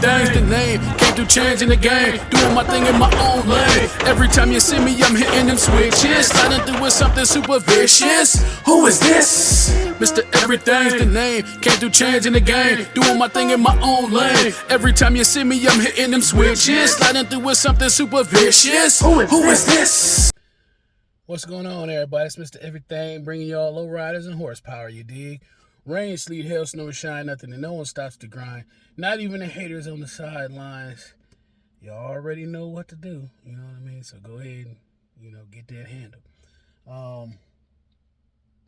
everything's the name. Can't do changing the game, doing my thing in my own lane. Every time you see me, I'm hitting them switches, sliding through with something super vicious. Who is this? Mr. Everything's the name. Can't do changing the game, doing my thing in my own lane. Every time you see me, I'm hitting them switches, sliding through with something super vicious. Who is this? What's going on, everybody? It's Mr. Everything, bringing y'all low riders and horsepower, you dig? Rain, sleet, hail, snow, shine, nothing, and no one stops to grind. Not even the haters on the sidelines. Y'all already know what to do, you know what I mean? So go ahead and, get that handle.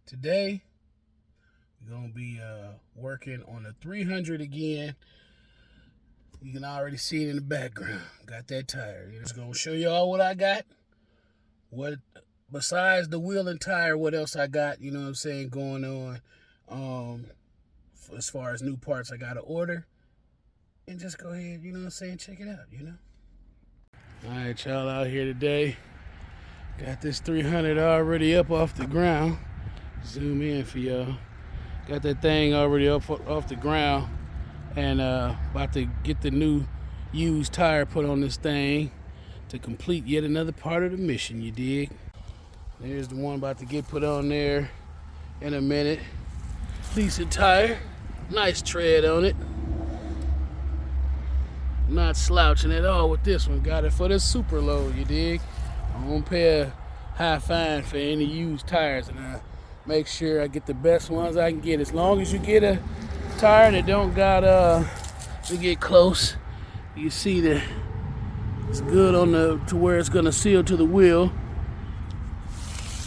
Today, we're going to be working on the 300 again. You can already see it in the background. Got that tire. Just going to show y'all what I got. What, besides the wheel and tire, what else I got, you know what I'm saying, going on. As far as new parts I gotta order, and just go ahead, you know what I'm saying, check it out, All right, y'all, out here today. Got this 300 already up off the ground. Zoom in for y'all. Got that thing already up off the ground, and about to get the new used tire put on this thing to complete yet another part of the mission, you dig? There's the one about to get put on there in a minute. Decent tire, nice tread on it. Not slouching at all with this one. Got it for the super low, you dig? I won't pay a high fine for any used tires, and I make sure I get the best ones I can get. As long as you get a tire that don't got to get close, you see that it's good on to where it's gonna seal to the wheel.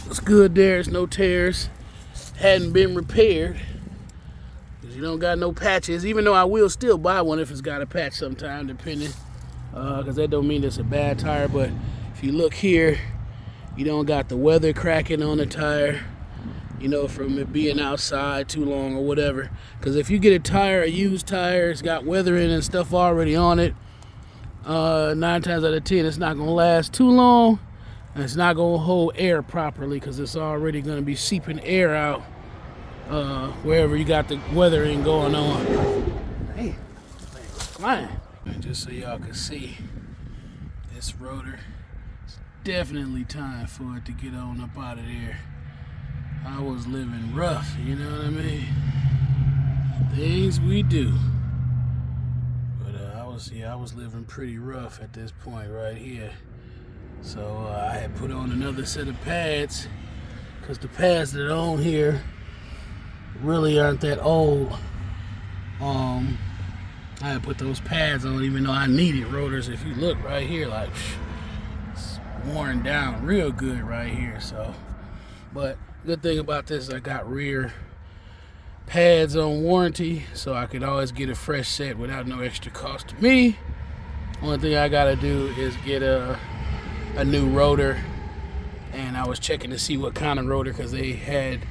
It's good there. It's no tears. Hadn't been repaired. You don't got no patches, even though I will still buy one if it's got a patch sometime, depending, because that don't mean it's a bad tire. But if you look here, you don't got the weather cracking on the tire, from it being outside too long or whatever. Because if you get a tire, a used tire, it's got weathering and stuff already on it, 9 times out of 10, it's not gonna last too long, and it's not gonna hold air properly because it's already gonna be seeping air out. Wherever you got the weathering going on. Hey, thing's flying. And just so y'all can see, this rotor, it's definitely time for it to get on up out of there. I was living rough, you know what I mean? Things we do. But I was living pretty rough at this point right here. So I had put on another set of pads, because the pads that are on here really aren't that old. I had put those pads on even though I needed rotors. If you look right here, like, it's worn down real good right here. So, but good thing about this, I got rear pads on warranty, so I could always get a fresh set without no extra cost to me. Only thing I gotta do is get a new rotor, and I was checking to see what kind of rotor, because they had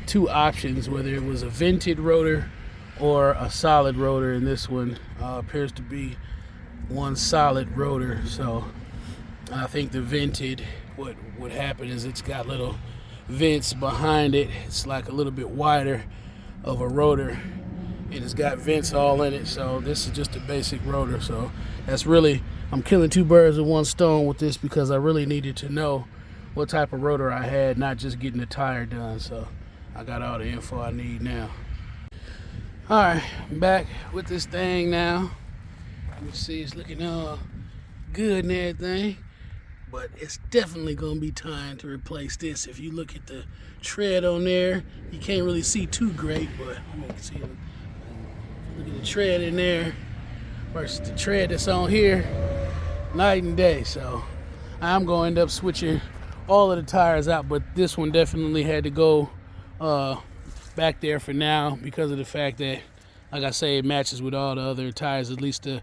2 options, whether it was a vented rotor or a solid rotor, and this one appears to be one solid rotor. So I think the vented, what would happen is it's got little vents behind it. It's like a little bit wider of a rotor, and it's got vents all in it. So this is just a basic rotor. So that's really, I'm killing 2 birds with 1 stone with this, because I really needed to know what type of rotor I had, not just getting the tire done. So I got all the info I need now. All right, I'm back with this thing now. You see it's looking all good and everything, but it's definitely gonna be time to replace this. If you look at the tread on there, you can't really see too great, but I can see it. Look at the tread in there versus the tread that's on here, night and day. So I'm gonna end up switching all of the tires out, but this one definitely had to go back there for now, because of the fact that, like I say, it matches with all the other tires, at least the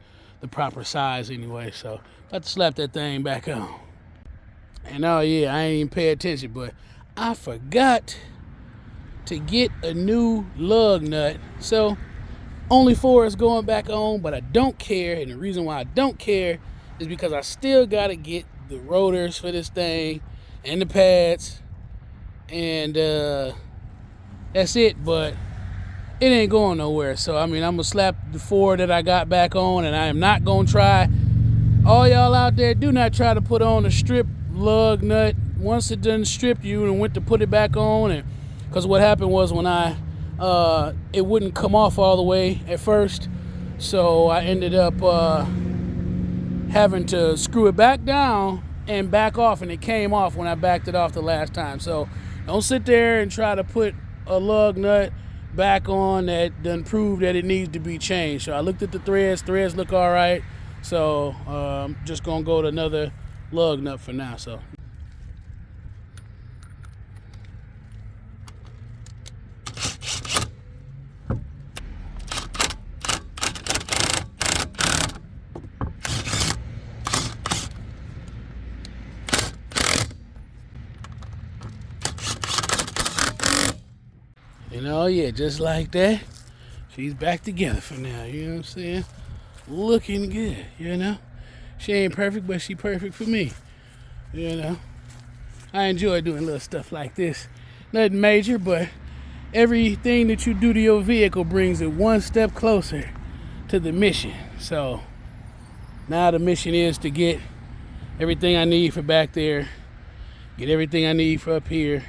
proper size anyway. So got to slap that thing back on. And oh yeah, I ain't even pay attention, but I forgot to get a new lug nut. So only 4 is going back on, but I don't care. And the reason why I don't care is because I still gotta get the rotors for this thing and the pads, and that's it. But it ain't going nowhere. So I mean, I'm gonna slap the 4 that I got back on, and I am not gonna try. All y'all out there, do not try to put on a strip lug nut. Once it done stripped you and went to put it back on, and because what happened was when it wouldn't come off all the way at first, so I ended up having to screw it back down and back off, and it came off when I backed it off the last time. So don't sit there and try to put a lug nut back on that doesn't prove that it needs to be changed. So I looked at the threads look all right, so I'm just gonna go to another lug nut for now. So yeah, just like that, she's back together for now. You know what I'm saying? Looking good. She ain't perfect, but she perfect for me. I enjoy doing little stuff like this. Nothing major, but everything that you do to your vehicle brings it one step closer to the mission. So now the mission is to get everything I need for back there, get everything I need for up here,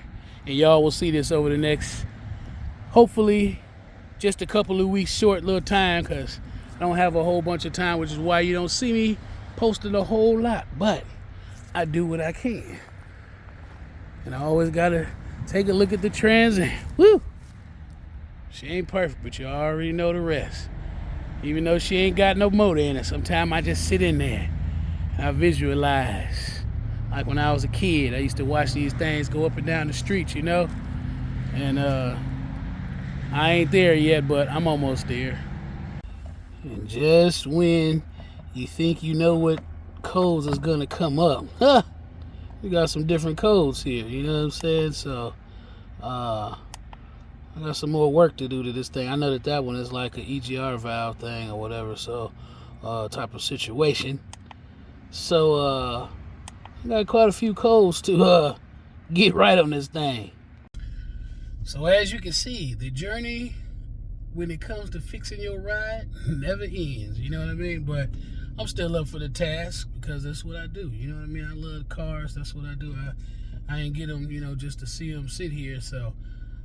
and y'all will see this over the next, hopefully, just a couple of weeks short little time, because I don't have a whole bunch of time, which is why you don't see me posting a whole lot. But I do what I can. And I always got to take a look at the trends and, woo! She ain't perfect, but you already know the rest. Even though she ain't got no motor in it, sometimes I just sit in there and I visualize. Like when I was a kid, I used to watch these things go up and down the streets, And I ain't there yet, but I'm almost there. And just when you think you know what codes is gonna come up, we got some different codes here, you know what I'm saying? So I got some more work to do to this thing. I know that one is like an EGR valve thing or whatever, so type of situation. So I got quite a few codes to get right on this thing. So as you can see, the journey when it comes to fixing your ride never ends, you know what I mean? But I'm still up for the task because that's what I do, you know what I mean? I love cars, that's what I do. I ain't get them, just to see them sit here. So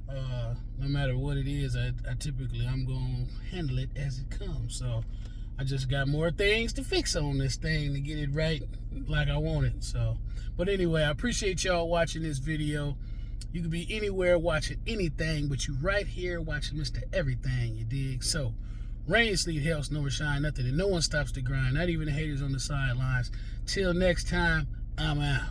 no matter what it is, I'm going to handle it as it comes. So I just got more things to fix on this thing to get it right like I want it. So, but anyway, I appreciate y'all watching this video. You could be anywhere watching anything, but you right here watching Mr. Everything, you dig? So, rain, sleet, hail, snow, or shine, nothing, and no one stops the grind, not even the haters on the sidelines. Till next time, I'm out.